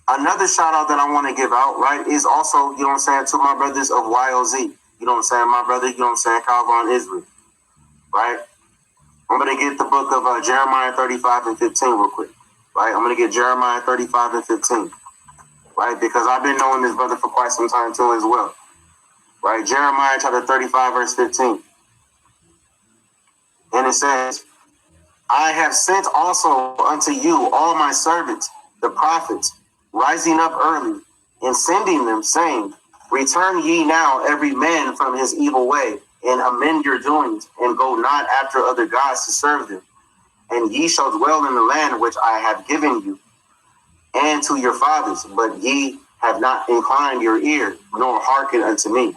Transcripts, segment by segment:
Another shout out that I want to give out, right, is also, you know what I'm saying, to my brothers of YOZ. You know what I'm saying? My brother, you know what I'm saying, Calvin Israel, right? I'm going to get the book of Jeremiah 35 and 15 real quick, right? I'm going to get Jeremiah 35 and 15, right? Because I've been knowing this brother for quite some time too as well, right? Jeremiah chapter 35, verse 15. And it says, I have sent also unto you all my servants, the prophets, rising up early and sending them, saying, return ye now every man from his evil way, and amend your doings, and go not after other gods to serve them. And ye shall dwell in the land which I have given you, and to your fathers, but ye have not inclined your ear, nor hearkened unto me.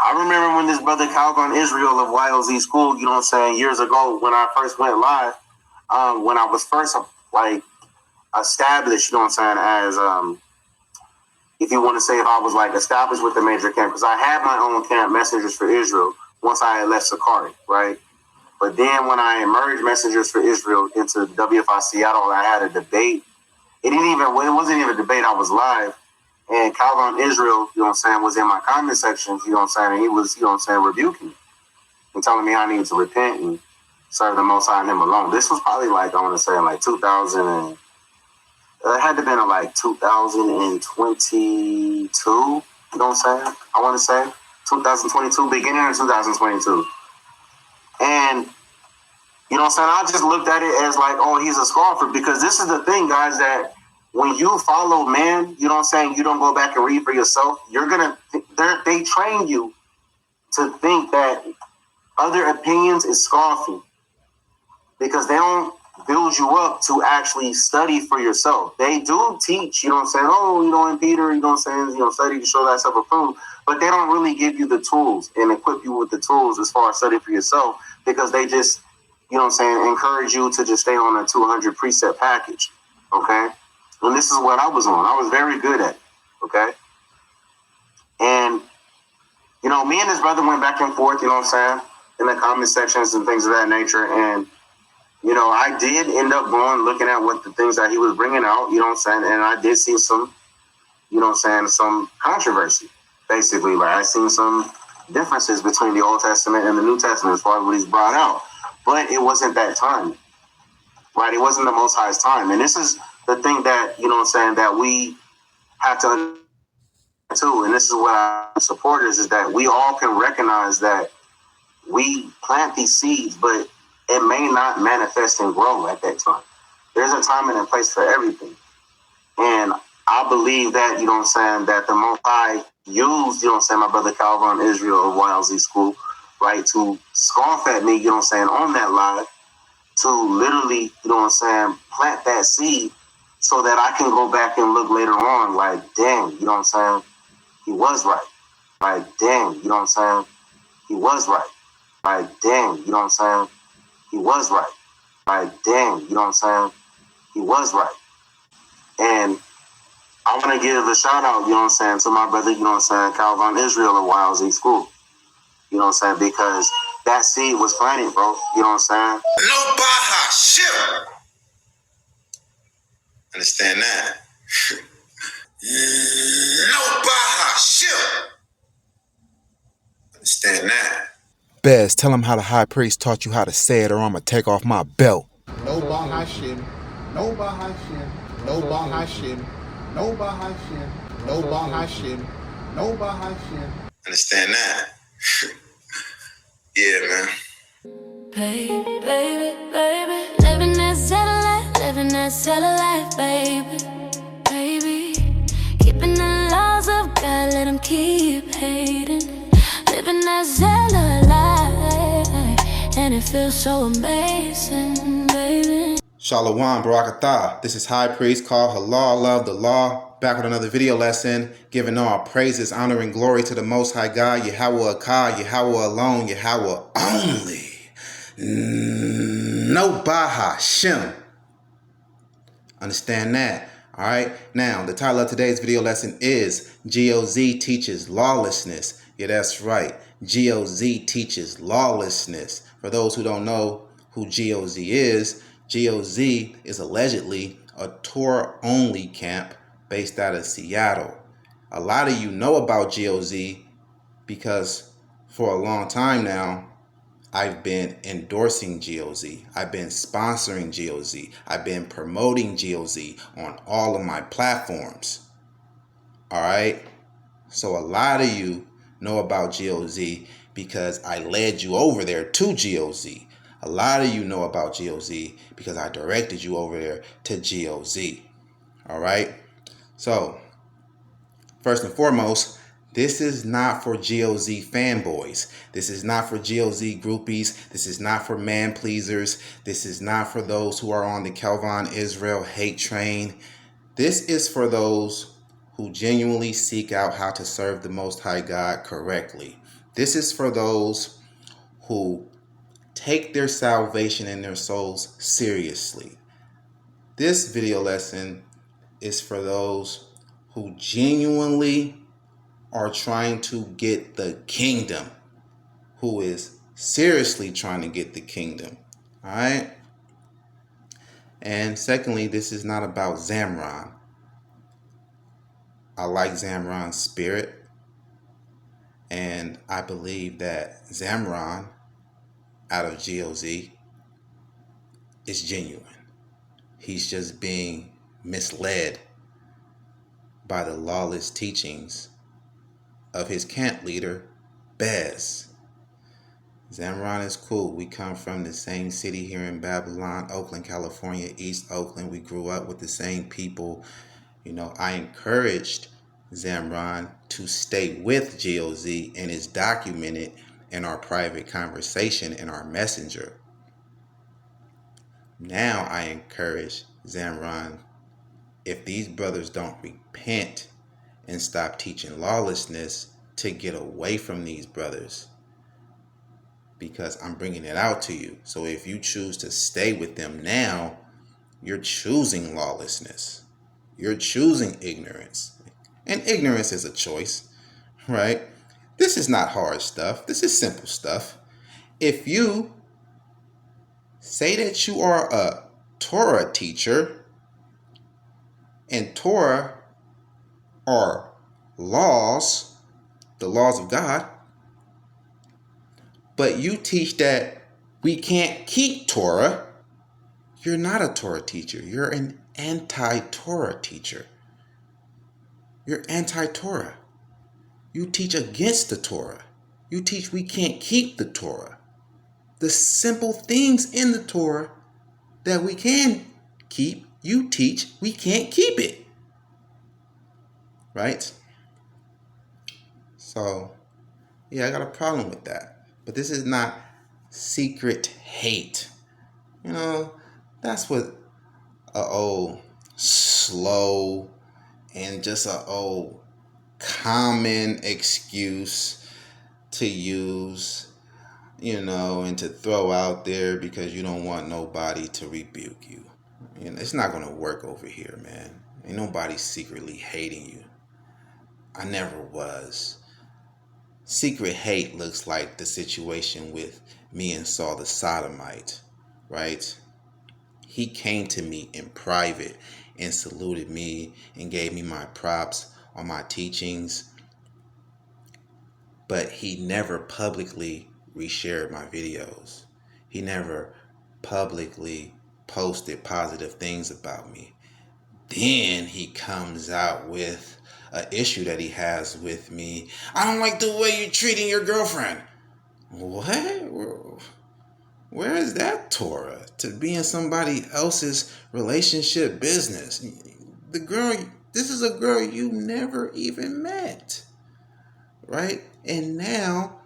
I remember when this brother Calvin Israel of YOZ School, you know what I'm saying, years ago when I first went live, when I was first like established, you know what I'm saying, as if you want to say if I was like established with the major camp, because I had my own camp, Messengers for Israel, once I had left Sakari, right? But then when I merged Messengers for Israel into WFI Seattle, I had a debate. It wasn't even a debate, I was live. And Calvin Israel, you know what I'm saying, was in my comment sections, you know what I'm saying, and he was, you know what I'm saying, rebuking me and telling me I needed to repent and serve the Most High and Him alone. This was probably like, I want to say, like 2000 and it had to have been in like 2022, you know what I'm saying? I want to say 2022, beginning of 2022. And, you know what I'm saying, I just looked at it as like, oh, he's a scoffer, because this is the thing, guys, that when you follow man, you know what I'm saying, you don't go back and read for yourself, they train you to think that other opinions is scoffing, because they don't build you up to actually study for yourself. They do teach, you know what I'm saying, oh, you know, in Peter, you know what I'm saying, you know, study to show thyself approved, but they don't really give you the tools and equip you with the tools as far as studying for yourself, because they just, you know what I'm saying, encourage you to just stay on a 200 precept package, okay? And this is what I was on. I was very good at it, okay? And, you know, me and this brother went back and forth, you know what I'm saying, in the comment sections and things of that nature. And, you know, I did end up looking at what the things that he was bringing out, you know what I'm saying, and I did see some, you know what I'm saying, some controversy, basically. Like, I seen some differences between the Old Testament and the New Testament as far as what he's brought out. But it wasn't that time, right? It wasn't the Most High's time. And this is the thing that, you know what I'm saying, that we have to understand too, and this is what our supporters, is that we all can recognize that we plant these seeds, but it may not manifest and grow at that time. There's a time and a place for everything. And I believe that, you know what I'm saying, that the Most High used, you know what I'm saying, my brother Calvin Israel of YLZ School, right, to scoff at me, you know what I'm saying, on that live, to literally, you know what I'm saying, plant that seed so that I can go back and look later on like, dang, you know what I'm saying, he was right. Like, dang, you know what I'm saying, he was right. Like, dang, you know what I'm saying, he was right. Like, dang, you know what I'm saying, he was right. And I want to give a shout out, you know what I'm saying, to my brother, you know what I'm saying, Calvin Israel of YLZ School. You know what I'm saying, because that seed was planted, bro. You know what I'm saying? No Baja shit. Understand that? No Baja shit. Understand that? Bez, tell him how the high priest taught you how to say it, or I'm gonna take off my belt. No Bahashim, no Bahashim, no Bahashim, no Bahashim, no Bahashim, no Bahashim. Understand that? Yeah, man. Baby, baby, baby, living that satellite, baby, baby, keeping the laws of God, let them keep hating, living that satellite, and it feels so amazing, baby. Shalom, Barakatah. This is High Priest called Halal Love the Law, back with another video lesson, giving all praises, honor, and glory to the Most High God, Yahweh Akah, Yahweh alone, Yahweh only. No Baha Shem. Understand that? All right. Now, the title of today's video lesson is GOZ teaches lawlessness. Yeah, that's right. GOZ teaches lawlessness. For those who don't know who GOZ is allegedly a Torah-only camp based out of Seattle. A lot of you know about GOZ because for a long time now, I've been endorsing GOZ. I've been sponsoring GOZ. I've been promoting GOZ on all of my platforms. All right? So a lot of you know about GOZ because I led you over there to GOZ. A lot of you know about GOZ because I directed you over there to GOZ. All right? So, first and foremost, this is not for GOZ fanboys. This is not for GOZ groupies. This is not for man pleasers. This is not for those who are on the Kelvin Israel hate train. This is for those who genuinely seek out how to serve the Most High God correctly. This is for those who take their salvation and their souls seriously. This video lesson is for those who genuinely are trying to get the kingdom, who is seriously trying to get the kingdom. All right? And secondly, this is not about Zamron. I like Zamron's spirit, and I believe that Zamron out of GOZ is genuine. He's just being misled by the lawless teachings of his camp leader, Bez. Zamron is cool. We come from the same city here in Babylon, Oakland, California, East Oakland. We grew up with the same people. You know, I encouraged Zamron to stay with GOZ, and it's documented in our private conversation in our messenger. Now I encourage Zamron, if these brothers don't repent and stop teaching lawlessness, to get away from these brothers, because I'm bringing it out to you. So if you choose to stay with them now, you're choosing lawlessness. You're choosing ignorance. And ignorance is a choice, right? This is not hard stuff. This is simple stuff. If you say that you are a Torah teacher, and Torah are laws, the laws of God, but you teach that we can't keep Torah, you're not a Torah teacher. You're an anti-Torah teacher. You're anti-Torah. You teach against the Torah. You teach we can't keep the Torah. The simple things in the Torah that we can keep, you teach we can't keep it. Right? So, yeah, I got a problem with that. But this is not secret hate. You know, that's what a old slow and just a old common excuse to use, you know, and to throw out there because you don't want nobody to rebuke you. You know, it's not going to work over here, man. Ain't nobody secretly hating you. I never was. Secret hate looks like the situation with me and Saul the Sodomite, right? He came to me in private and saluted me and gave me my props on my teachings, but he never publicly reshared my videos. He never publicly posted positive things about me. Then he comes out with an issue that he has with me. I don't like the way you're treating your girlfriend. What? Where is that Torah to be in somebody else's relationship business? The girl, this is a girl you never even met, right? And now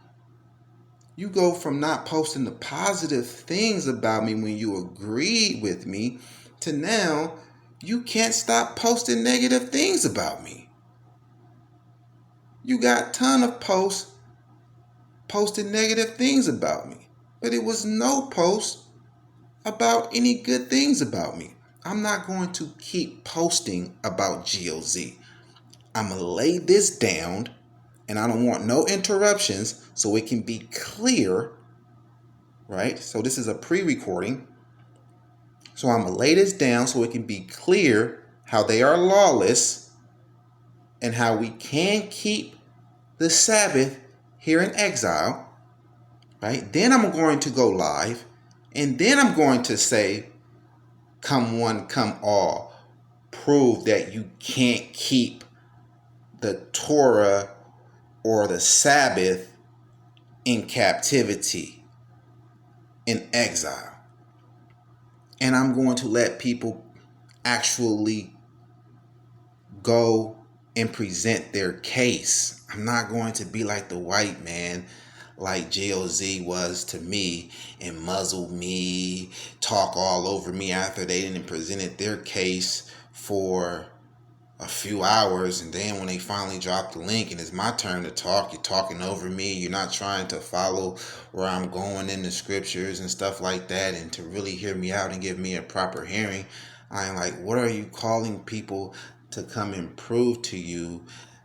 you go from not posting the positive things about me when you agreed with me to now you can't stop posting negative things about me. You got a ton of posts posting negative things about me, but it was no post about any good things about me. I'm not going to keep posting about GOZ. I'm going to lay this down, and I don't want no interruptions so it can be clear, right? So this is a pre-recording. So I'm going to lay this down so it can be clear how they are lawless, and how we can keep the Sabbath here in exile, right? Then I'm going to go live, and then I'm going to say, come one, come all. Prove that you can't keep the Torah or the Sabbath in captivity, in exile. And I'm going to let people actually go and present their case. I'm not going to be like the white man, like GOZ was to me, and muzzle me, talk all over me after they didn't presented their case for a few hours, and then when they finally drop the link and it's my turn to talk, you're talking over me. You're not trying to follow where I'm going in the scriptures and stuff like that, and to really hear me out and give me a proper hearing. I'm like, what are you calling people to come and prove to you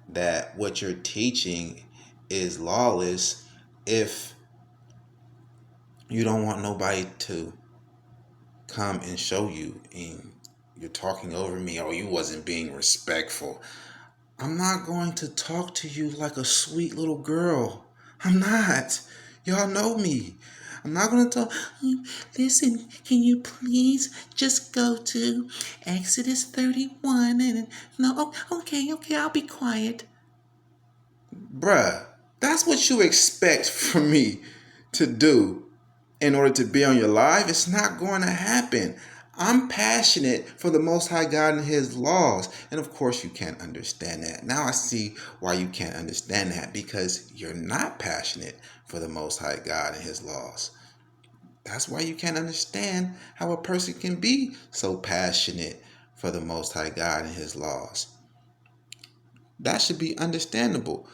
that what you're teaching is lawless if you don't want nobody to come and show you, and you're talking over me, or you wasn't being respectful? I'm not going to talk to you like a sweet little girl. I'm not. Y'all know me. I'm not going to talk. Listen, can you please just go to Exodus 31 and no, okay, I'll be quiet. Bruh, that's what you expect from me to do in order to be on your live. It's not going to happen. I'm passionate for the Most High God and His laws. And of course you can't understand that. Now I see why you can't understand that, because you're not passionate for the Most High God and His laws. That's why you can't understand how a person can be so passionate for the Most High God and His laws. That should be understandable.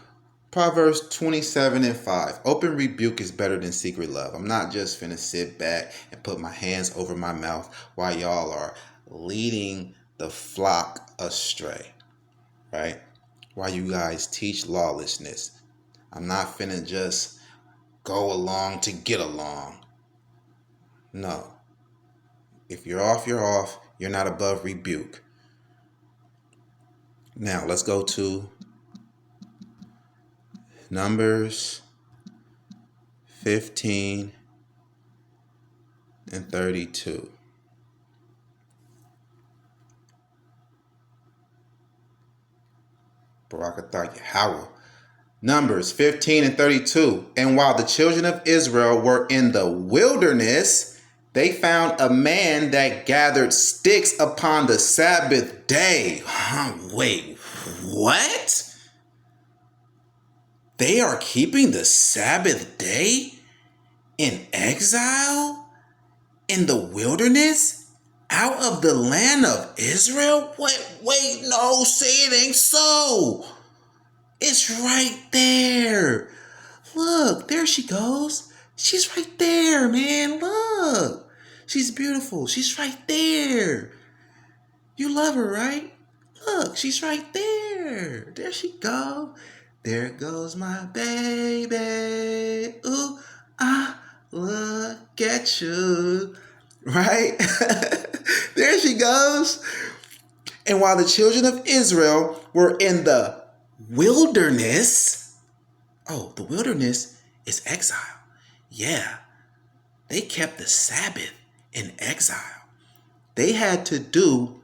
Proverbs 27:5. Open rebuke is better than secret love. I'm not just finna sit back and put my hands over my mouth while y'all are leading the flock astray, right? While you guys teach lawlessness. I'm not finna just go along to get along. No. If you're off, you're off. You're not above rebuke. Now, let's go to Numbers 15 and 32. Barakatah Yahweh. Numbers 15 and 32. And while the children of Israel were in the wilderness, they found a man that gathered sticks upon the Sabbath day. Wait, what? They are keeping the Sabbath day in exile? In the wilderness? Out of the land of Israel? Wait, no, say it ain't so. It's right there. Look, there she goes. She's right there, man. Look. She's beautiful. She's right there. You love her, right? Look, she's right there. There she goes. There goes my baby. Ooh, look at you. Right? There she goes. And while the children of Israel were in the wilderness, the wilderness is exile. Yeah, they kept the Sabbath in exile. They had to do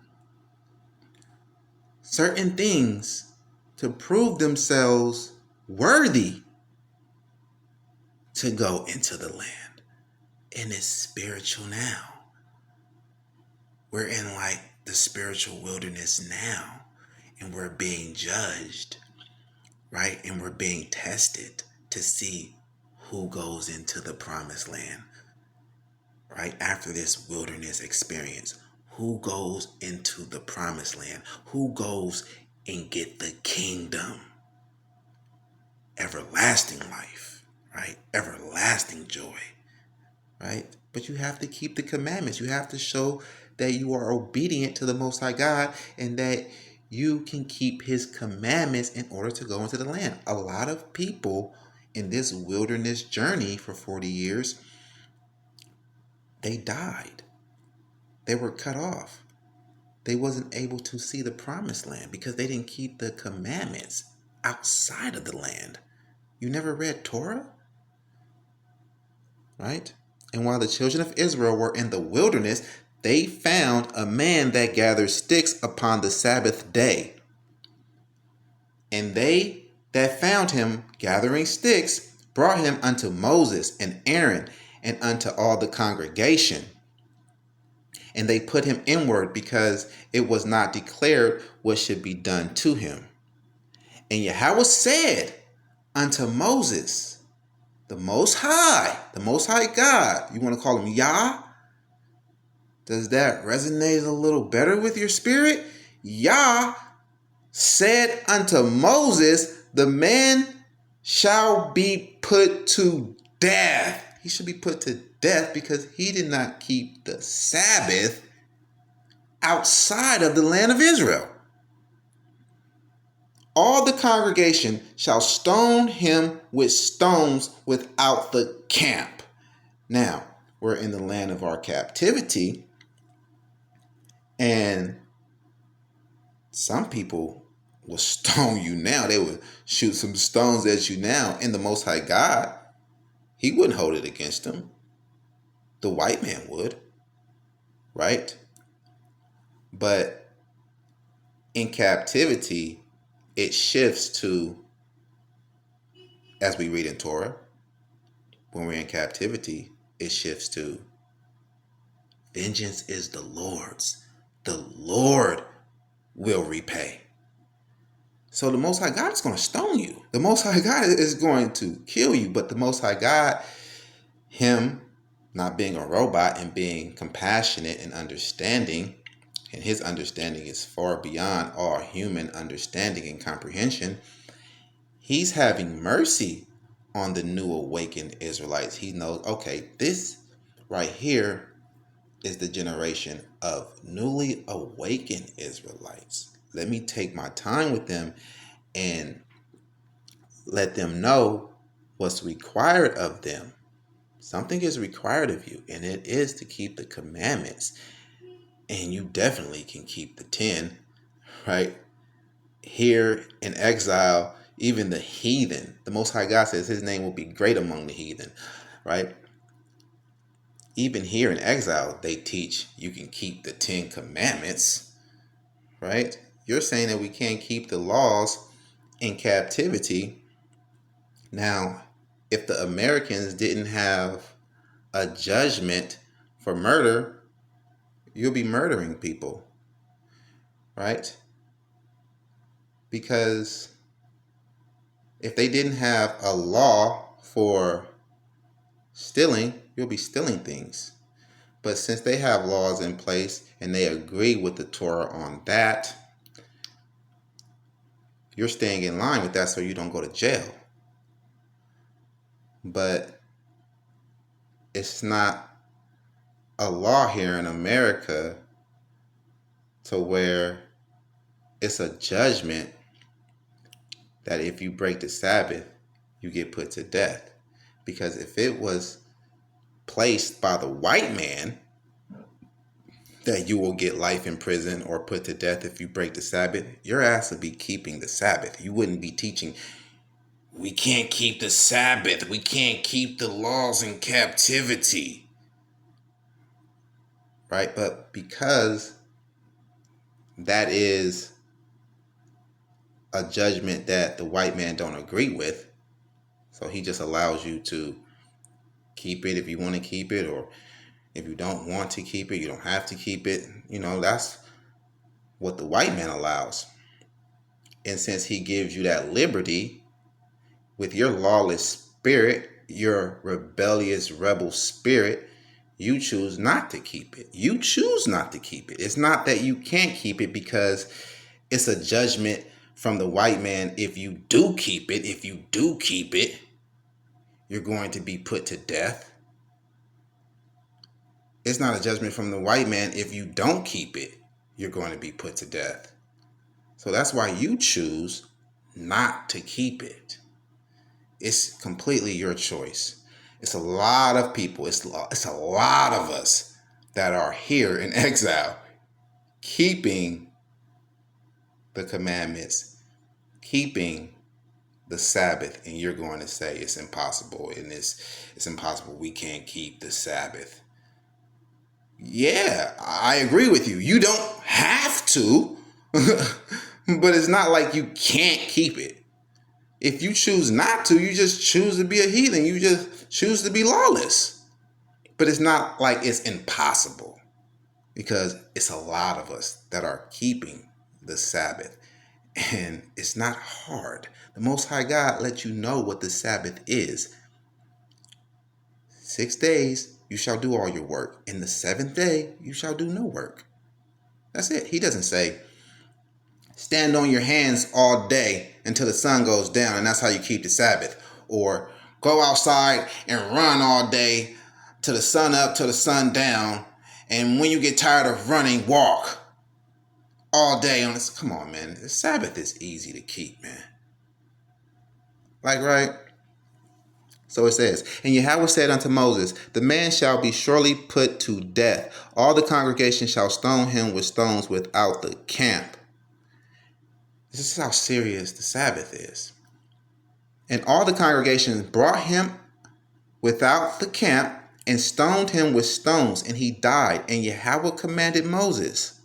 certain things to prove themselves worthy to go into the land. And it's spiritual now. We're in like the spiritual wilderness now, and we're being judged, right? And we're being tested to see who goes into the promised land, right? After this wilderness experience, who goes into the promised land? Who goes and get the kingdom? Everlasting life, right? Everlasting joy, right? But you have to keep the commandments. You have to show that you are obedient to the Most High God and that you can keep His commandments in order to go into the land. A lot of people in this wilderness journey for 40 years, they died. They were cut off. they wasn't able to see the promised land because they didn't keep the commandments outside of the land. You never read Torah? Right? And while the children of Israel were in the wilderness, they found a man that gathered sticks upon the Sabbath day. And they that found him gathering sticks brought him unto Moses and Aaron and unto all the congregation. And they put him inward because it was not declared what should be done to him. And Yahweh said unto Moses, the Most High God, you want to call him Yah? Does that resonate a little better with your spirit? Yah said unto Moses, the man shall be put to death. He should be put to death because he did not keep the Sabbath outside of the land of Israel. All the congregation shall stone him with stones without the camp. Now, we're in the land of our captivity, and some people will stone you now. They would shoot some stones at you now. And the Most High God, he wouldn't hold it against them. The white man would, right? But in captivity, it shifts to, as we read in Torah, when we're in captivity, it shifts to, vengeance is the Lord's. The Lord will repay. So the Most High God is going to stone you. The Most High God is going to kill you. But the Most High God, him not being a robot and being compassionate and understanding, and his understanding is far beyond all human understanding and comprehension, he's having mercy on the new awakened Israelites. He knows, okay, this right here is the generation of newly awakened Israelites. Let me take my time with them and let them know what's required of them. Something is required of you, and it is to keep the commandments. And you definitely can keep the 10, right? Here in exile, even the heathen, the Most High God says his name will be great among the heathen, right? Even here in exile, they teach you can keep the 10 commandments, right? You're saying that we can't keep the laws in captivity. Now, if the Americans didn't have a judgment for murder, you'll be murdering people, right? Because if they didn't have a law for stealing, you'll be stealing things. But since they have laws in place and they agree with the Torah on that, you're staying in line with that so you don't go to jail. But it's not a law here in America to where it's a judgment that if you break the Sabbath, you get put to death. Because if it was placed by the white man that you will get life in prison or put to death if you break the Sabbath, your ass would be keeping the Sabbath. You wouldn't be teaching, we can't keep the Sabbath, we can't keep the laws in captivity, right? But because that is a judgment that the white man don't agree with, so he just allows you to keep it if you want to keep it, or if you don't want to keep it, you don't have to keep it. You know, that's what the white man allows. And since he gives you that liberty with your lawless spirit, your rebellious rebel spirit, you choose not to keep it. You choose not to keep it. It's not that you can't keep it because it's a judgment from the white man. If you do keep it, you're going to be put to death. It's not a judgment from the white man. If you don't keep it, you're going to be put to death. So that's why you choose not to keep it. It's completely your choice. It's a lot of people. It's a lot of us that are here in exile keeping the commandments, keeping the Sabbath, and you're going to say it's impossible, and it's impossible. We can't keep the Sabbath. Yeah, I agree with you. You don't have to, but it's not like you can't keep it. If you choose not to, you just choose to be a heathen. You just choose to be lawless. But it's not like it's impossible, because it's a lot of us that are keeping the Sabbath. And it's not hard. The Most High God lets you know what the Sabbath is. 6 days, you shall do all your work. In the 7th day, you shall do no work. That's it. He doesn't say, stand on your hands all day until the sun goes down, and that's how you keep the Sabbath. Or go outside and run all day till the sun up, till the sun down. And when you get tired of running, walk all day on this. Come on, man. The Sabbath is easy to keep, man. Like, right? So it says, and Yahweh said unto Moses, the man shall be surely put to death. All the congregation shall stone him with stones without the camp. This is how serious the Sabbath is. And all the congregation brought him without the camp and stoned him with stones, and he died. And Yahweh commanded Moses.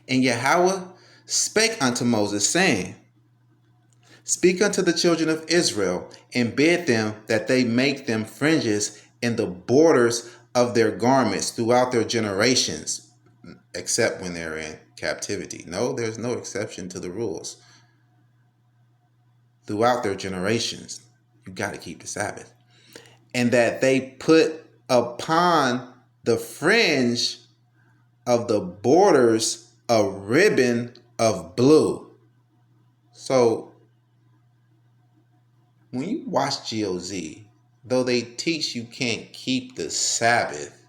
And Yahweh spake unto Moses, saying, speak unto the children of Israel, and bid them that they make them fringes in the borders of their garments throughout their generations, except when they're in captivity. No, there's no exception to the rules. Throughout their generations, you got to keep the Sabbath. And that they put upon the fringe of the borders a ribbon of blue. So when you watch GOZ, though they teach you can't keep the Sabbath,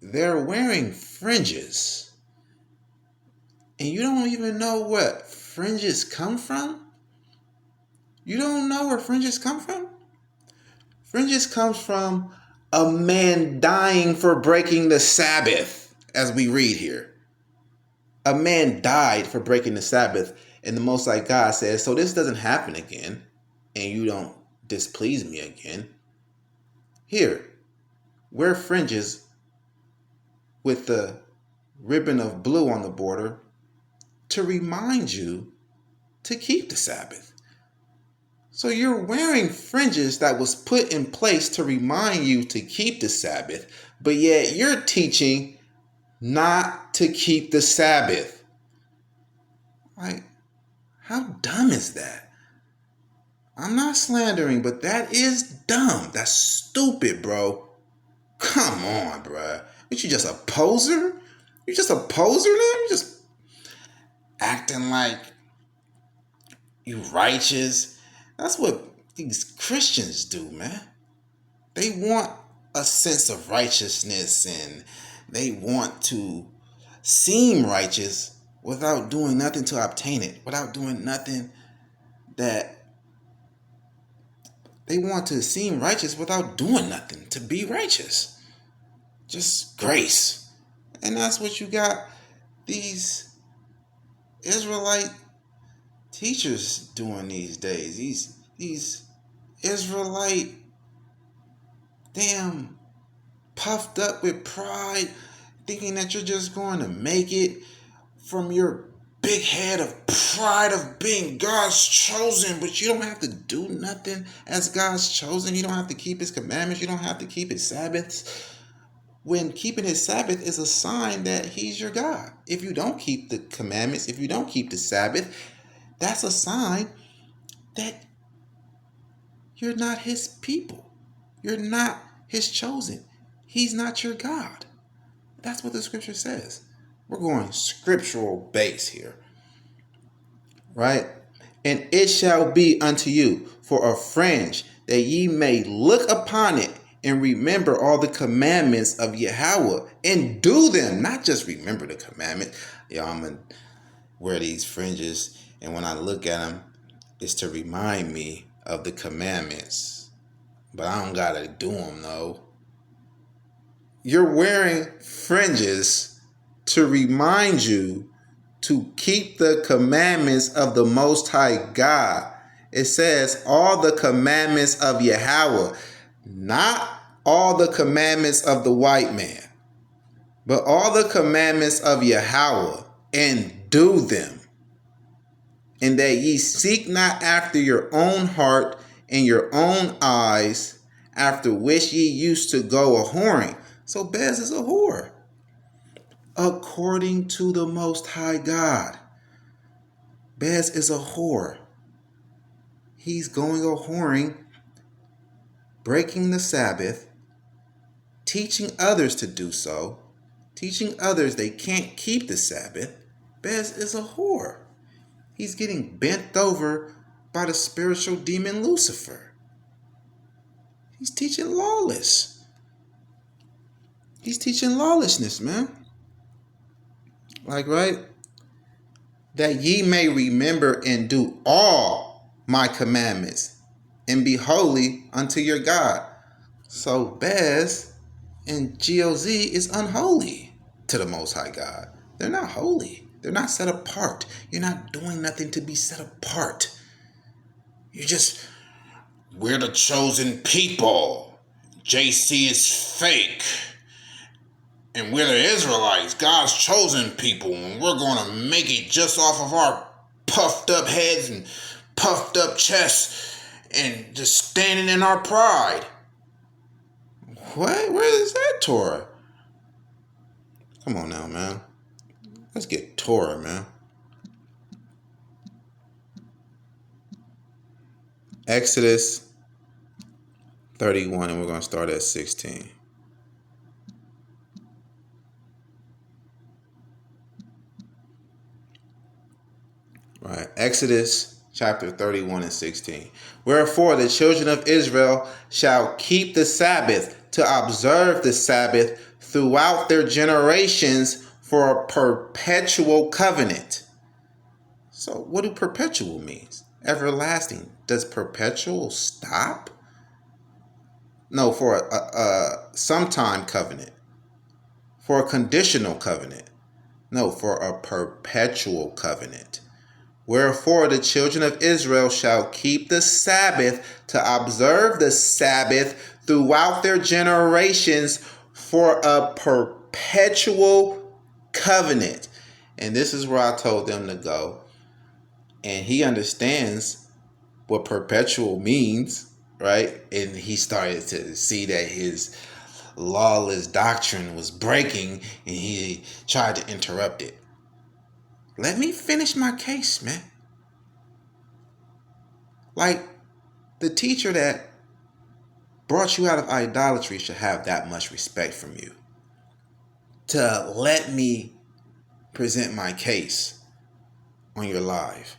they're wearing fringes. And you don't even know where fringes come from? You don't know where fringes come from? Fringes comes from a man dying for breaking the Sabbath, as we read here. A man died for breaking the Sabbath, and the Most High God says, so this doesn't happen again, and you don't displease me again. Here, wear fringes with the ribbon of blue on the border to remind you to keep the Sabbath. So you're wearing fringes that was put in place to remind you to keep the Sabbath, but yet you're teaching not to keep the Sabbath. Like, how dumb is that? I'm not slandering, but that is dumb. That's stupid, bro. Come on, bro. Aren't you just a poser? You just a poser now? You just acting like you righteous. That's what these Christians do, man. They want a sense of righteousness, and they want to seem righteous without doing nothing to obtain it, without doing nothing that they want to seem righteous without doing nothing to be righteous. Just grace. And that's what you got these Israelite teachers doing these days. These Israelite damn puffed up with pride, thinking that you're just going to make it from your big head of pride of being God's chosen, but you don't have to do nothing as God's chosen. You don't have to keep his commandments. You don't have to keep his Sabbaths. When keeping his Sabbath is a sign that he's your God. If you don't keep the commandments, if you don't keep the Sabbath, that's a sign that you're not his people. You're not his chosen. He's not your God. That's what the scripture says. We're going scriptural base here. Right? And it shall be unto you for a fringe, that ye may look upon it and remember all the commandments of Yahweh and do them. Not just remember the commandment. Yeah, I'm going to wear these fringes, and when I look at them, it's to remind me of the commandments. But I don't got to do them, though. You're wearing fringes to remind you to keep the commandments of the Most High God. It says all the commandments of Yahweh, not all the commandments of the white man, but all the commandments of Yahweh, and do them. And that ye seek not after your own heart and your own eyes, after which ye used to go a whoring. So Bez is a whore. According to the Most High God, Bez is a whore. He's going a whoring, breaking the Sabbath, teaching others to do so, teaching others they can't keep the Sabbath. Bez is a whore. He's getting bent over by the spiritual demon Lucifer. He's teaching lawless. He's teaching lawlessness, man. Like, right? That ye may remember and do all my commandments and be holy unto your God. So Bez and GOZ is unholy to the Most High God. They're not holy. They're not set apart. You're not doing nothing to be set apart. We're the chosen people. JC is fake. And we're the Israelites, God's chosen people. And we're going to make it just off of our puffed up heads and puffed up chests and just standing in our pride. What? Where is that Torah? Come on now, man. Let's get Torah, man. Exodus 31, and we're going to start at 16. Right. Exodus chapter 31 and 16. Wherefore the children of Israel shall keep the Sabbath, to observe the Sabbath throughout their generations for a perpetual covenant. So what do perpetual means? Everlasting. Does perpetual stop? No, for a sometime covenant. For a conditional covenant. No, for a perpetual covenant. Wherefore the children of Israel shall keep the Sabbath, to observe the Sabbath throughout their generations for a perpetual covenant. And this is where I told them to go. And he understands what perpetual means, right? And he started to see that his lawless doctrine was breaking, and he tried to interrupt it. Let me finish my case, man. Like, the teacher that brought you out of idolatry should have that much respect from you to let me present my case on your live,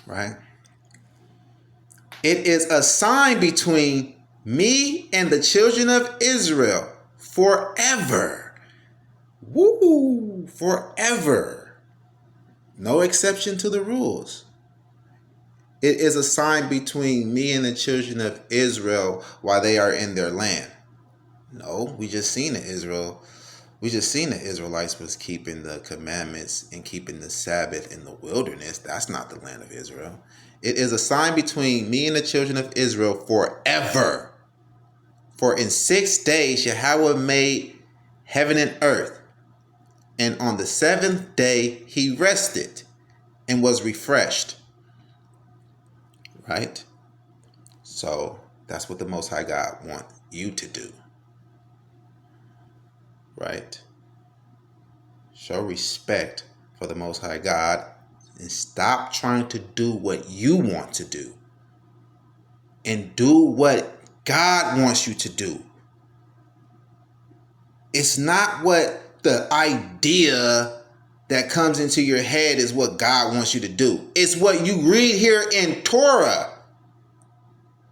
right? It is a sign between me and the children of Israel forever. Woo! Forever. No exception to the rules. It is a sign between me and the children of Israel while they are in their land. No, we just seen the Israelites was keeping the commandments and keeping the Sabbath in the wilderness. That's not the land of Israel. It is a sign between me and the children of Israel forever. For in 6 days Yahweh made heaven and earth, and on the 7th day he rested and was refreshed. Right? So that's what the Most High God wants you to do. Right? Show respect for the Most High God and stop trying to do what you want to do. And do what God wants you to do. It's not what the idea that comes into your head is what God wants you to do. It's what you read here in Torah.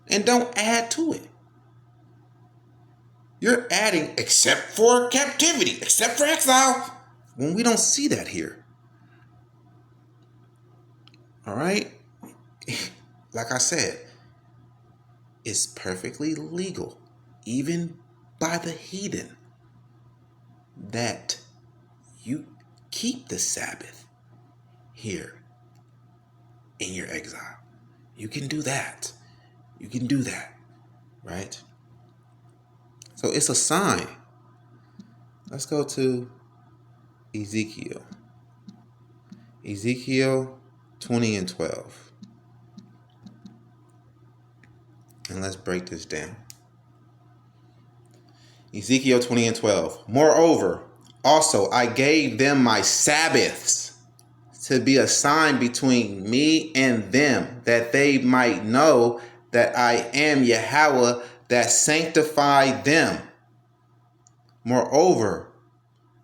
And don't add to it. You're adding except for captivity, except for exile, when we don't see that here. All right? Like I said, it's perfectly legal, even by the heathen, that you keep the Sabbath here in your exile. You can do that. You can do that, right? So it's a sign. Let's go to Ezekiel. Ezekiel 20 and 12. And let's break this down. Ezekiel 20 and 12. Moreover, also I gave them my Sabbaths to be a sign between me and them, that they might know that I am Yahweh that sanctified them. Moreover,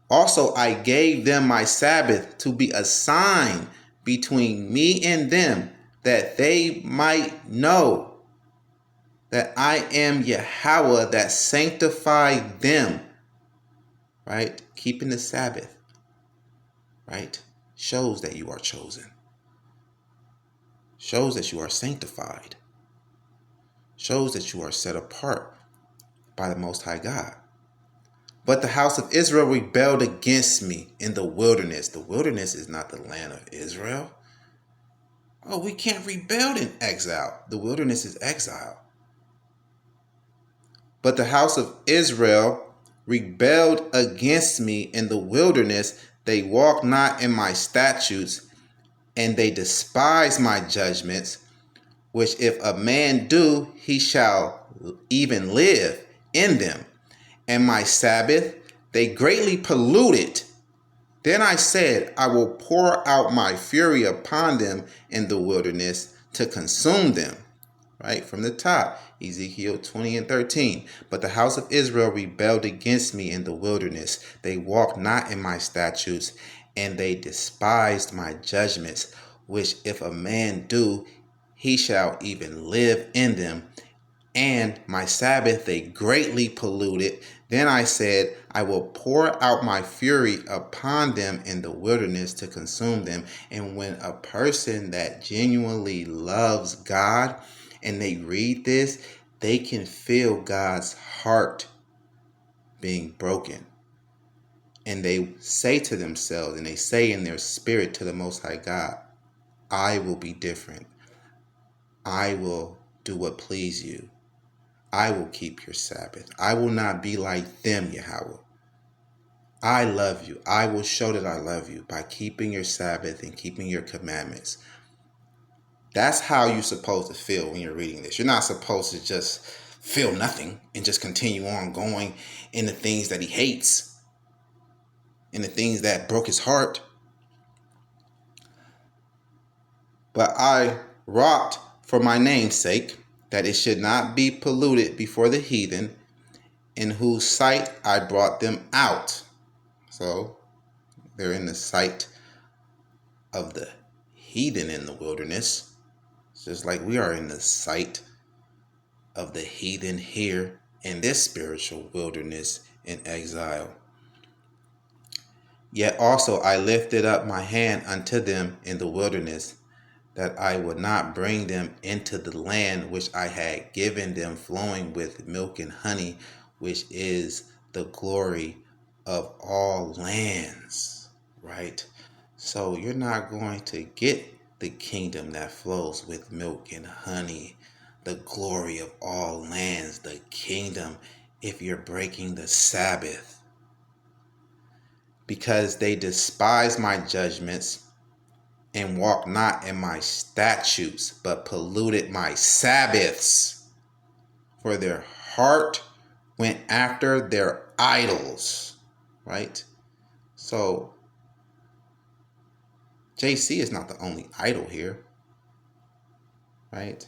also I gave them my Sabbath to be a sign between me and them, that they might know that I am Yahweh that sanctified them. Right? Keeping the Sabbath, right, shows that you are chosen. Shows that you are sanctified. Shows that you are set apart by the Most High God. But the house of Israel rebelled against me in the wilderness. The wilderness is not the land of Israel. Oh, we can't rebel in exile. The wilderness is exile. But the house of Israel rebelled against me in the wilderness. They walked not in my statutes, and they despise my judgments, which if a man do, he shall even live in them. And my Sabbath they greatly polluted. Then I said, I will pour out my fury upon them in the wilderness to consume them. Right from the top, Ezekiel 20 and 13. But the house of Israel rebelled against me in the wilderness. They walked not in my statutes, and they despised my judgments, which if a man do, he shall even live in them. And my Sabbath they greatly polluted. Then I said, I will pour out my fury upon them in the wilderness to consume them. And when a person that genuinely loves God and they read this, they can feel God's heart being broken. And they say to themselves, and they say in their spirit to the Most High God, I will be different. I will do what please you. I will keep your Sabbath. I will not be like them, Yahweh. I love you. I will show that I love you by keeping your Sabbath and keeping your commandments. That's how you're supposed to feel when you're reading this. You're not supposed to just feel nothing and just continue on going in the things that he hates, in the things that broke his heart. But I wrought for my name's sake, that it should not be polluted before the heathen, in whose sight I brought them out. So they're in the sight of the heathen in the wilderness, just like we are in the sight of the heathen here in this spiritual wilderness in exile. Yet also I lifted up my hand unto them in the wilderness, that I would not bring them into the land which I had given them, flowing with milk and honey, which is the glory of all lands, right? So you're not going to get the kingdom that flows with milk and honey, the glory of all lands, the kingdom, if you're breaking the Sabbath. Because they despise my judgments and walk not in my statutes, but polluted my Sabbaths. For their heart went after their idols, right? So JC is not the only idol here, right?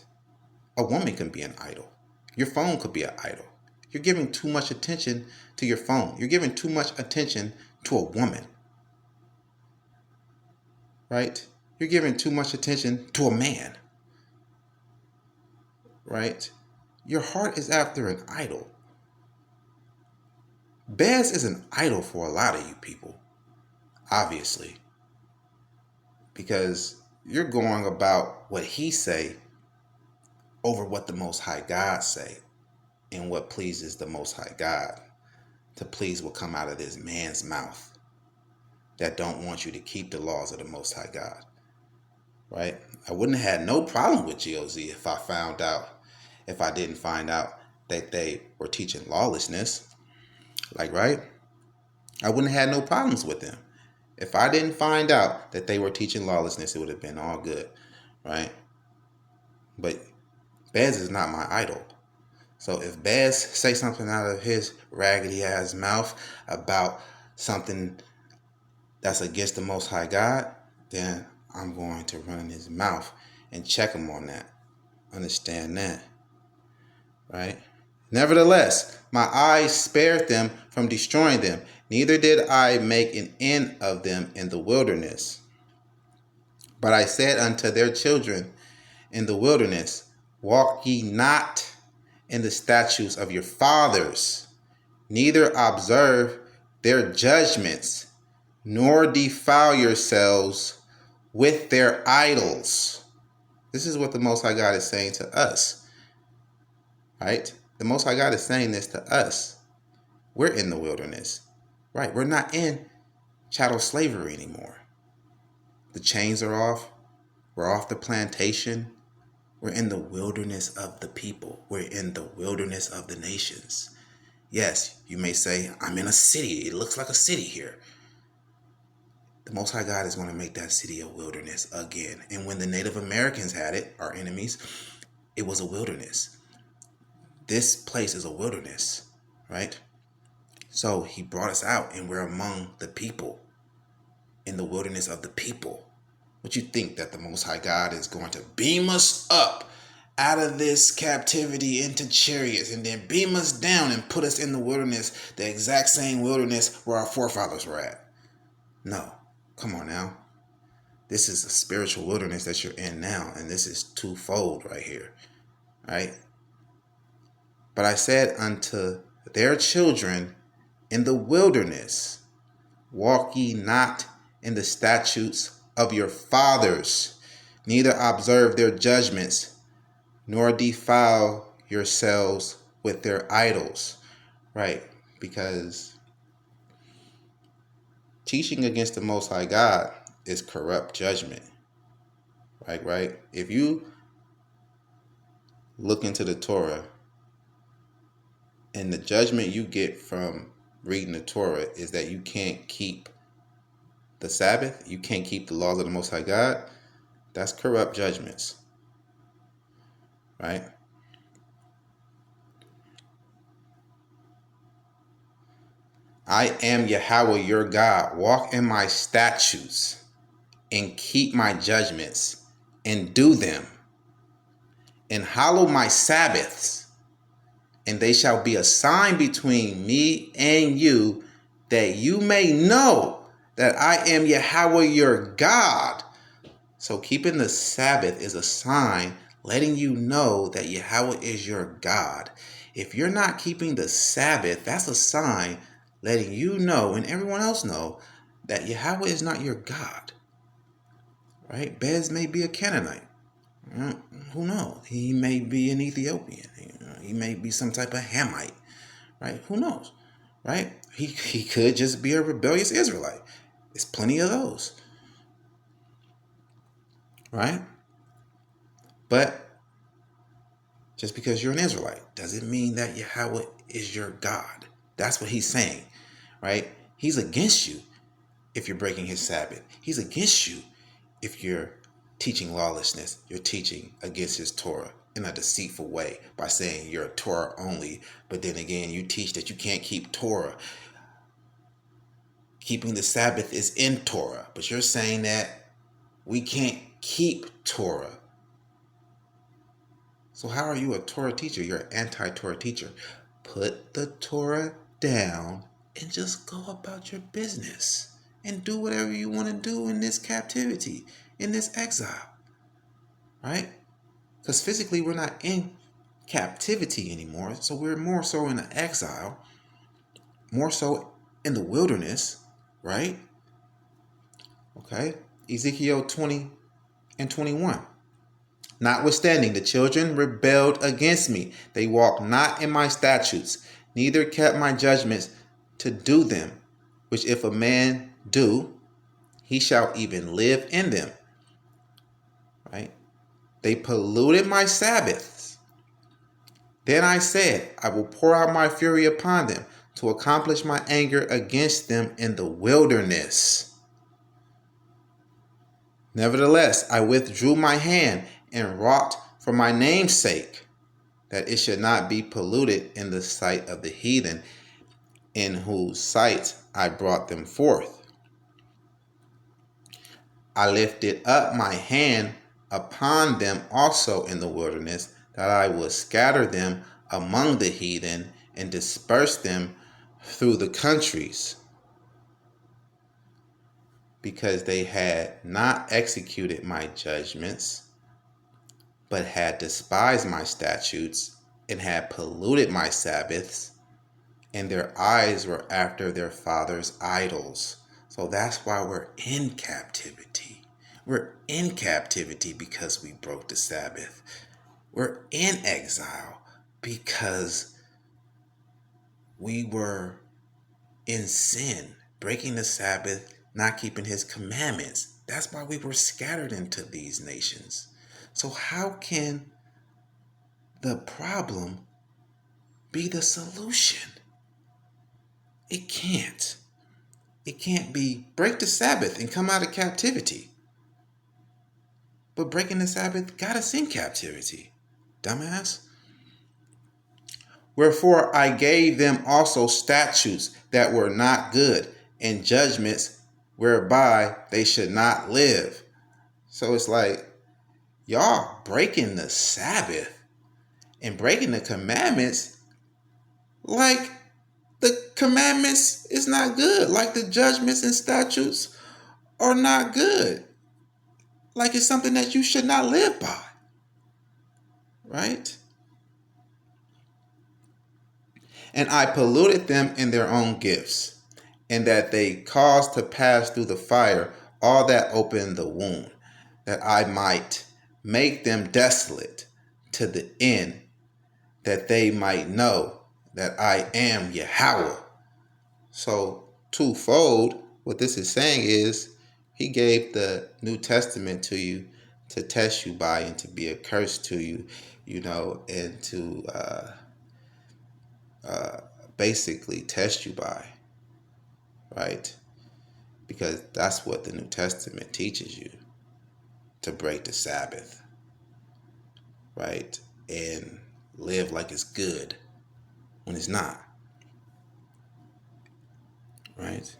A woman can be an idol. Your phone could be an idol. You're giving too much attention to your phone. You're giving too much attention to a woman, right? You're giving too much attention to a man, right? Your heart is after an idol. Bez is an idol for a lot of you people, obviously, because you're going about what he say over what the Most High God say, and what pleases the Most High God to please what come out of this man's mouth. that don't want you to keep the laws of the Most High God, right? I wouldn't have had no problem with GOZ if I didn't find out that they were teaching lawlessness, right? I wouldn't have had no problems with them. If I didn't find out that they were teaching lawlessness, it would have been all good, right? But Bez is not my idol. So if Bez say something out of his raggedy ass mouth about something that's against the Most High God, then I'm going to run in his mouth and check him on that. Understand that, right? Nevertheless, my eyes spared them from destroying them. Neither did I make an end of them in the wilderness. But I said unto their children in the wilderness, walk ye not in the statutes of your fathers, neither observe their judgments, nor defile yourselves with their idols. This is what the Most High God is saying to us, right? The Most High God is saying this to us. We're in the wilderness, right? We're not in chattel slavery anymore. The chains are off. We're off the plantation. We're in the wilderness of the people. We're in the wilderness of the nations. Yes, you may say, I'm in a city. It looks like a city here. The Most High God is going to make that city a wilderness again. And when the Native Americans had it, our enemies, it was a wilderness. This place is a wilderness, right? So he brought us out and we're among the people, in the wilderness of the people. What you think, that the Most High God is going to beam us up out of this captivity into chariots and then beam us down and put us in the wilderness, the exact same wilderness where our forefathers were at? No. Come on now. This is a spiritual wilderness that you're in now, and this is twofold right here, right? But I said unto their children in the wilderness, walk ye not in the statutes of your fathers, neither observe their judgments, nor defile yourselves with their idols, right? Because teaching against the Most High God is corrupt judgment, right? If you look into the Torah, and the judgment you get from reading the Torah is that you can't keep the Sabbath, you can't keep the laws of the Most High God, that's corrupt judgments, right? I am Yahweh your God. Walk in my statutes and keep my judgments and do them, and hallow my Sabbaths, and they shall be a sign between me and you, that you may know that I am Yahweh your God. So keeping the Sabbath is a sign letting you know that Yahweh is your God. If you're not keeping the Sabbath, that's a sign letting you know and everyone else know that Yahweh is not your God, right? Bez may be a Canaanite. Who knows? He may be an Ethiopian. He may be some type of Hamite, right? Who knows, right? He could just be a rebellious Israelite. There's plenty of those, right? But just because you're an Israelite doesn't mean that Yahweh is your God. That's what he's saying, right? He's against you if you're breaking his Sabbath. He's against you if you're teaching lawlessness. You're teaching against his Torah in a deceitful way by saying you're a Torah only, but then again, you teach that you can't keep Torah. Keeping the Sabbath is in Torah, but you're saying that we can't keep Torah. So how are you a Torah teacher? You're an anti-Torah teacher. Put the Torah down and just go about your business and do whatever you want to do in this captivity, in this exile, right? Because physically we're not in captivity anymore, so we're more so in an exile, more so in the wilderness, right? Okay, Ezekiel 20 and 21. Notwithstanding, the children rebelled against me. They walked not in my statutes, neither kept my judgments to do them, which if a man do, he shall even live in them. Right? They polluted my Sabbaths. Then I said, I will pour out my fury upon them to accomplish my anger against them in the wilderness. Nevertheless, I withdrew my hand and wrought for my name's sake, that it should not be polluted in the sight of the heathen, in whose sight I brought them forth. I lifted up my hand upon them also in the wilderness, that I would scatter them among the heathen and disperse them through the countries, because they had not executed my judgments, but had despised my statutes and had polluted my Sabbaths, and their eyes were after their fathers' idols. So that's why we're in captivity. We're in captivity because we broke the Sabbath. We're in exile because we were in sin, breaking the Sabbath, not keeping his commandments. That's why we were scattered into these nations. So how can the problem be the solution? It can't. It can't be break the Sabbath and come out of captivity. But breaking the Sabbath got us in captivity, dumbass. Wherefore I gave them also statutes that were not good, and judgments whereby they should not live. So it's like, y'all breaking the Sabbath and breaking the commandments, like the commandments is not good, like the judgments and statutes are not good, like it's something that you should not live by, right? And I polluted them in their own gifts, and that they caused to pass through the fire all that opened the wound, that I might make them desolate to the end, that they might know that I am Yahweh. So twofold, what this is saying is he gave the New Testament to you to test you by and to be a curse to you, and to basically test you by, right? Because that's what the New Testament teaches you, to break the Sabbath, right? And live like it's good when it's not, right?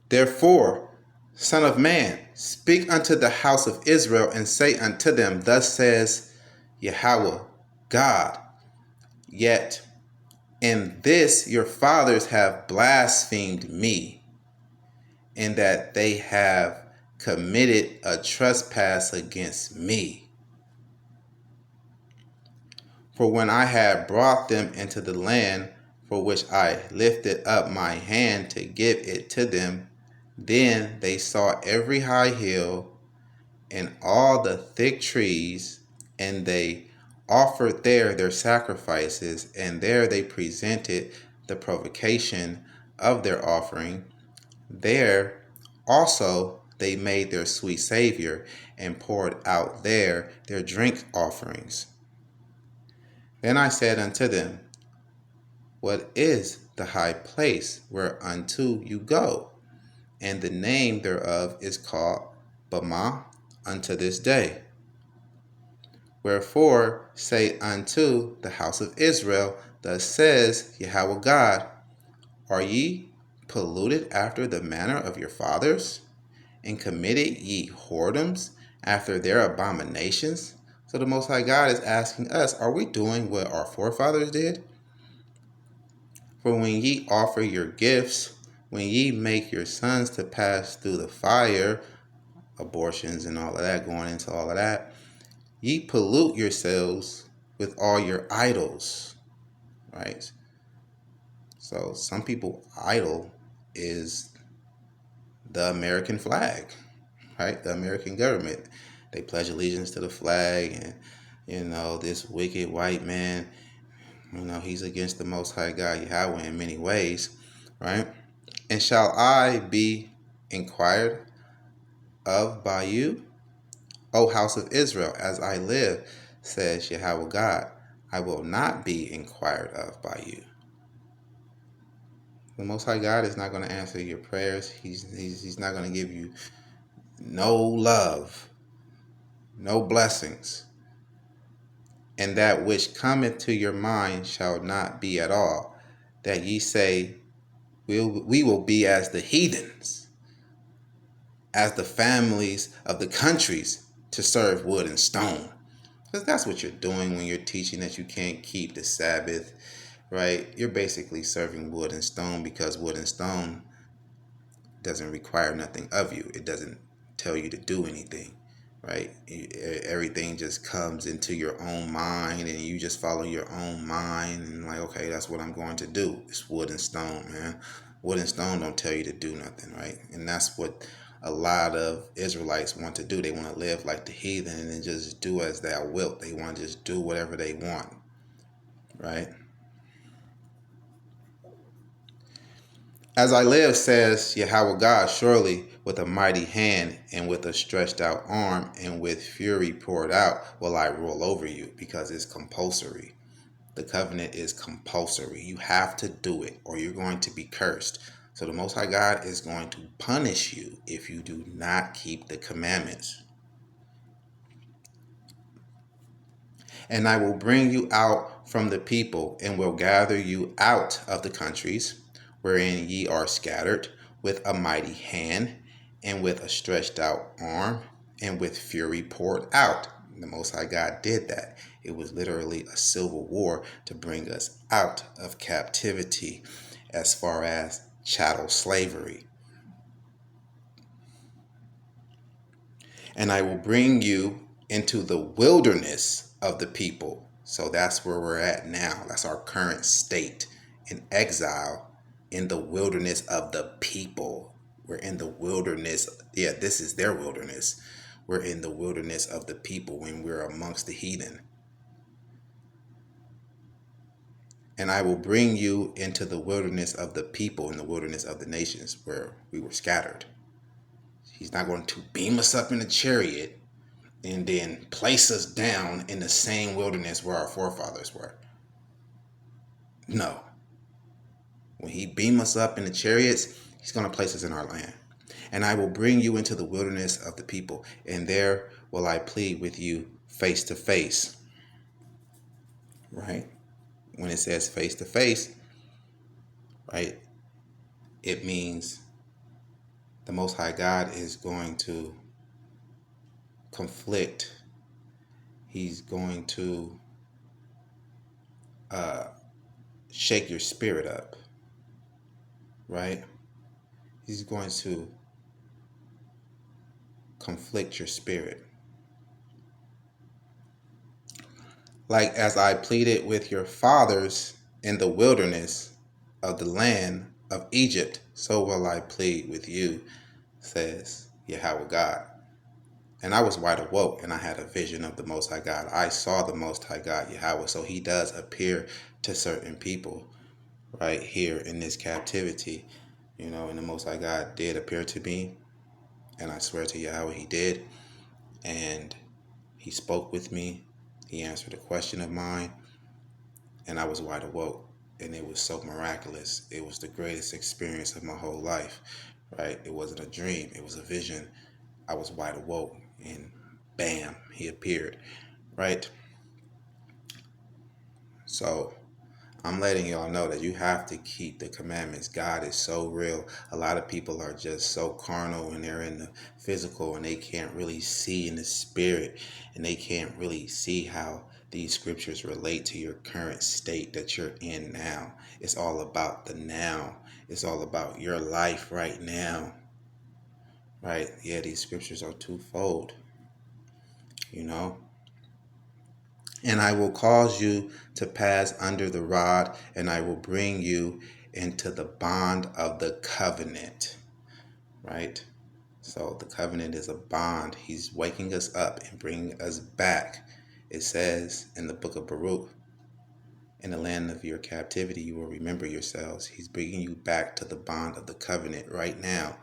Therefore, Son of man, speak unto the house of Israel and say unto them, thus says Yahweh, God, yet in this your fathers have blasphemed me, in that they have committed a trespass against me. For when I had brought them into the land for which I lifted up my hand to give it to them, then they saw every high hill and all the thick trees, and they offered there their sacrifices, and there they presented the provocation of their offering. There also they made their sweet Savior, and poured out there their drink offerings. Then I said unto them, what is the high place whereunto you go? And the name thereof is called Bama unto this day. Wherefore say unto the house of Israel, thus says Yahweh God, are ye polluted after the manner of your fathers, and committed ye whoredoms after their abominations? So the Most High God is asking us, are we doing what our forefathers did? For when ye offer your gifts, when ye make your sons to pass through the fire, abortions and all of that, going into all of that, ye pollute yourselves with all your idols, right? So some people idol is the American flag, right? The American government. They pledge allegiance to the flag, and this wicked white man, he's against the Most High God Yahweh in many ways, right? And shall I be inquired of by you, O house of Israel? As I live, says Yahweh God, I will not be inquired of by you. The Most High God is not going to answer your prayers. He's not going to give you no love, no blessings. And that which cometh to your mind shall not be at all, that ye say, we will be as the heathens, as the families of the countries, to serve wood and stone. Because that's what you're doing when you're teaching that you can't keep the Sabbath, right? You're basically serving wood and stone, because wood and stone doesn't require nothing of you. It doesn't tell you to do anything, right? Everything just comes into your own mind, and you just follow your own mind, and like, okay, that's what I'm going to do. It's wood and stone, man. Wood and stone don't tell you to do nothing, right? And that's what a lot of Israelites want to do. They want to live like the heathen and just do as thou wilt. They want to just do whatever they want, right? As I live, says Yahweh God, surely with a mighty hand and with a stretched out arm and with fury poured out will I rule over you, because it's compulsory. The covenant is compulsory. You have to do it or you're going to be cursed. So the Most High God is going to punish you if you do not keep the commandments. And I will bring you out from the people, and will gather you out of the countries wherein ye are scattered, with a mighty hand, and with a stretched out arm, and with fury poured out. The Most High God did that. It was literally a civil war to bring us out of captivity, as far as chattel slavery. And I will bring you into the wilderness of the people. So that's where we're at now. That's our current state, in exile, in the wilderness of the people. We're in the wilderness. Yeah, this is their wilderness. We're in the wilderness of the people when we're amongst the heathen. And I will bring you into the wilderness of the people, in the wilderness of the nations where we were scattered. He's not going to beam us up in a chariot and then place us down in the same wilderness where our forefathers were. No. When he beam us up in the chariots, he's going to place us in our land. And I will bring you into the wilderness of the people, and there will I plead with you face to face. Right? When it says face to face, right, it means the Most High God is going to conflict. He's going to shake your spirit up, right? He's going to conflict your spirit. Like as I pleaded with your fathers in the wilderness of the land of Egypt, so will I plead with you, says Yahweh God. And I was wide awoke, and I had a vision of the Most High God. I saw the Most High God, Yahweh. So he does appear to certain people right here in this captivity. You know, and the Most High God did appear to me, and I swear to Yahweh he did. And he spoke with me. He answered a question of mine, and I was wide awoke. And it was so miraculous. It was the greatest experience of my whole life, right? It wasn't a dream. It was a vision. I was wide awoke, and bam, he appeared, right? So I'm letting y'all know that you have to keep the commandments. God is so real. A lot of people are just so carnal and they're in the physical, and they can't really see in the spirit, and they can't really see how these scriptures relate to your current state that you're in now. It's all about the now. It's all about your life right now, right? Yeah, these scriptures are twofold, you know. And I will cause you to pass under the rod, and I will bring you into the bond of the covenant, right? So the covenant is a bond. He's waking us up and bringing us back. It says in the book of Baruch, In the land of your captivity, you will remember yourselves. He's bringing you back to the bond of the covenant right now,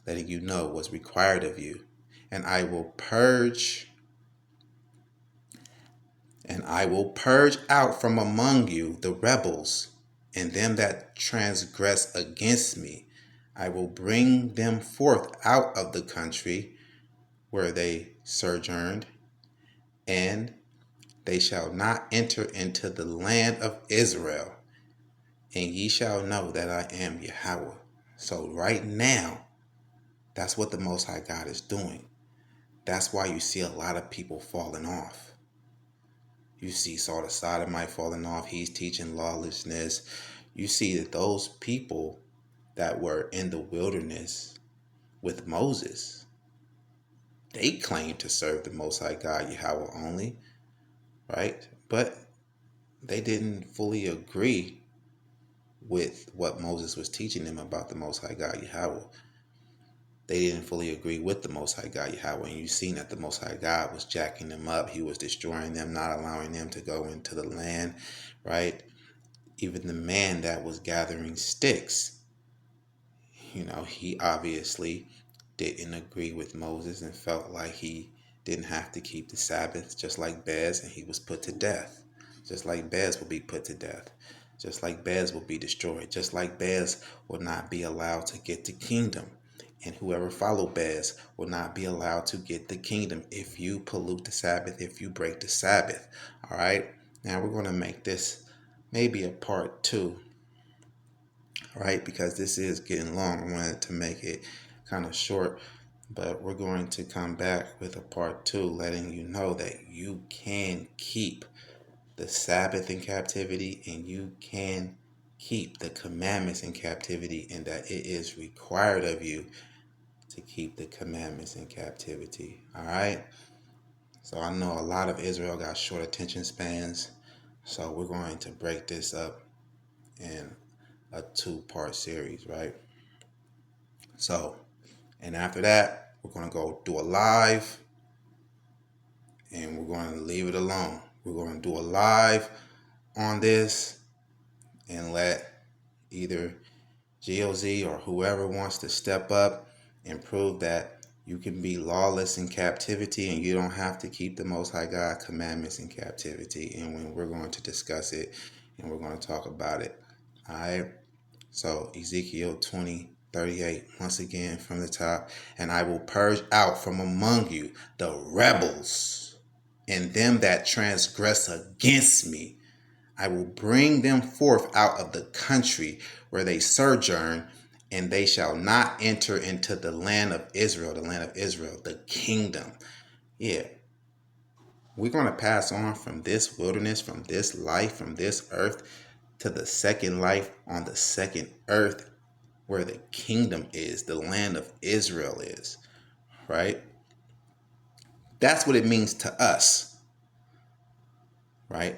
letting you know what's required of you. And I will purge out from among you the rebels and them that transgress against me. I will bring them forth out of the country where they sojourned, and they shall not enter into the land of Israel. And ye shall know that I am Yahweh. So right now, that's what the Most High God is doing. That's why you see a lot of people falling off. You see Saul the Sodomite falling off. He's teaching lawlessness. You see that those people that were in the wilderness with Moses, they claimed to serve the Most High God, Yahweh only, right? But they didn't fully agree with what Moses was teaching them about the Most High God, Yahweh. They didn't fully agree with the Most High God, Yahweh. And you've seen that the Most High God was jacking them up. He was destroying them, not allowing them to go into the land, right? Even the man that was gathering sticks, he obviously didn't agree with Moses and felt like he didn't have to keep the Sabbath, just like Bez, and he was put to death. Just like Bez will be put to death. Just like Bez will be destroyed. Just like Bez will not be allowed to get the kingdom. And whoever followed Bez will not be allowed to get the kingdom if you pollute the Sabbath, if you break the Sabbath. All right? Now we're going to make this maybe a part 2. Right, because this is getting long. I wanted to make it kind of short, but we're going to come back with a part 2, letting you know that you can keep the Sabbath in captivity and you can keep the commandments in captivity, and that it is required of you to keep the commandments in captivity. All right, so I know a lot of Israel got short attention spans, so we're going to break this up in a 2-part series, right? So, and after that, we're going to go do a live, and we're going to leave it alone. We're going to do a live on this and let either GOZ or whoever wants to step up and prove that you can be lawless in captivity and you don't have to keep the Most High God commandments in captivity. And when we're going to discuss it and we're going to talk about it. All right. So Ezekiel 20:38, once again from the top. And I will purge out from among you the rebels and them that transgress against me. I will bring them forth out of the country where they sojourn, and they shall not enter into the land of Israel, the kingdom. Yeah. We're going to pass on from this wilderness, from this life, from this earth to the second life on the second earth where the kingdom is, the land of Israel is, right? That's what it means to us, right?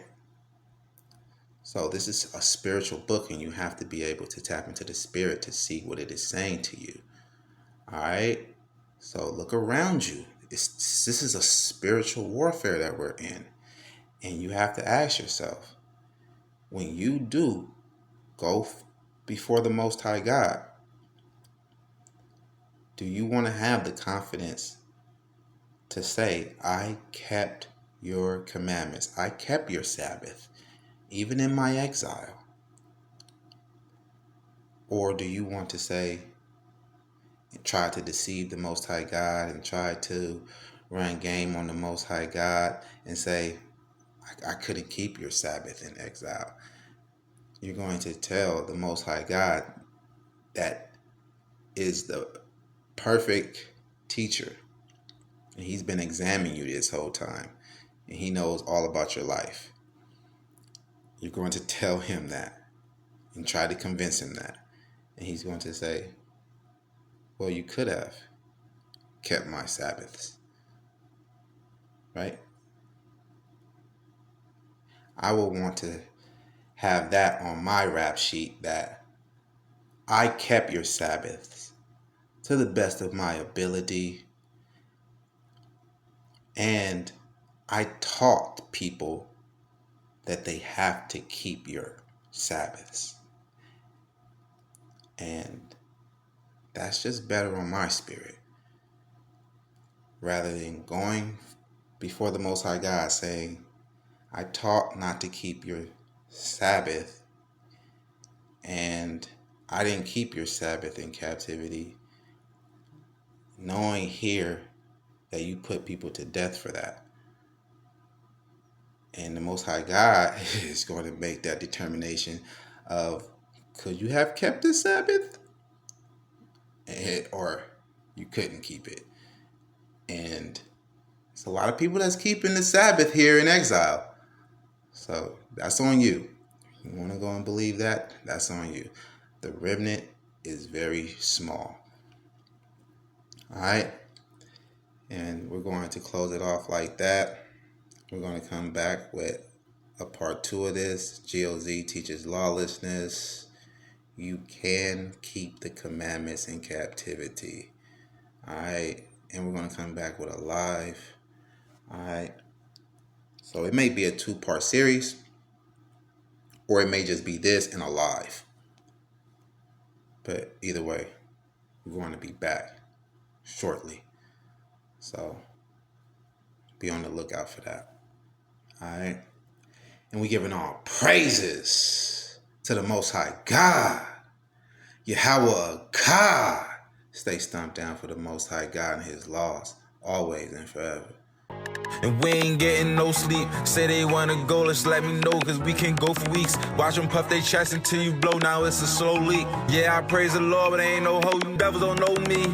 So this is a spiritual book, and you have to be able to tap into the spirit to see what it is saying to you. All right? So look around you. This is a spiritual warfare that we're in. And you have to ask yourself, when you do go before the Most High God, do you want to have the confidence to say, I kept your commandments. I kept your Sabbath, even in my exile? Or do you want to say, try to deceive the Most High God and try to run game on the Most High God and say, I couldn't keep your Sabbath in exile? You're going to tell the Most High God that is the perfect teacher, and he's been examining you this whole time, and he knows all about your life. You're going to tell him that and try to convince him that, and he's going to say, well, you could have kept my Sabbaths, right? I will want to have that on my rap sheet, that I kept your Sabbaths to the best of my ability, and I taught people that they have to keep your Sabbaths. And that's just better on my spirit. Rather than going before the Most High God saying, I taught not to keep your Sabbath, and I didn't keep your Sabbath in captivity, knowing here that you put people to death for that. And the Most High God is going to make that determination of, could you have kept the Sabbath? Or you couldn't keep it. And it's a lot of people that's keeping the Sabbath here in exile. So that's on you. You want to go and believe that? That's on you. The remnant is very small. All right. And we're going to close it off like that. We're going to come back with a part 2 of this. GOZ teaches lawlessness. You can keep the commandments in captivity. All right. And we're going to come back with a live. All right. So it may be a 2-part series, or it may just be this and a live. But either way, we're going to be back shortly. So be on the lookout for that. All right. And we giving all praises to the Most High God, Yahweh God. Stay stumped down for the Most High God and his laws, always and forever. And we ain't getting no sleep. Say they wanna go, let's let me know, cause we can go for weeks. Watch them puff their chest until you blow, now it's a slow leak. Yeah, I praise the Lord, but ain't no hoe, you devils don't know me.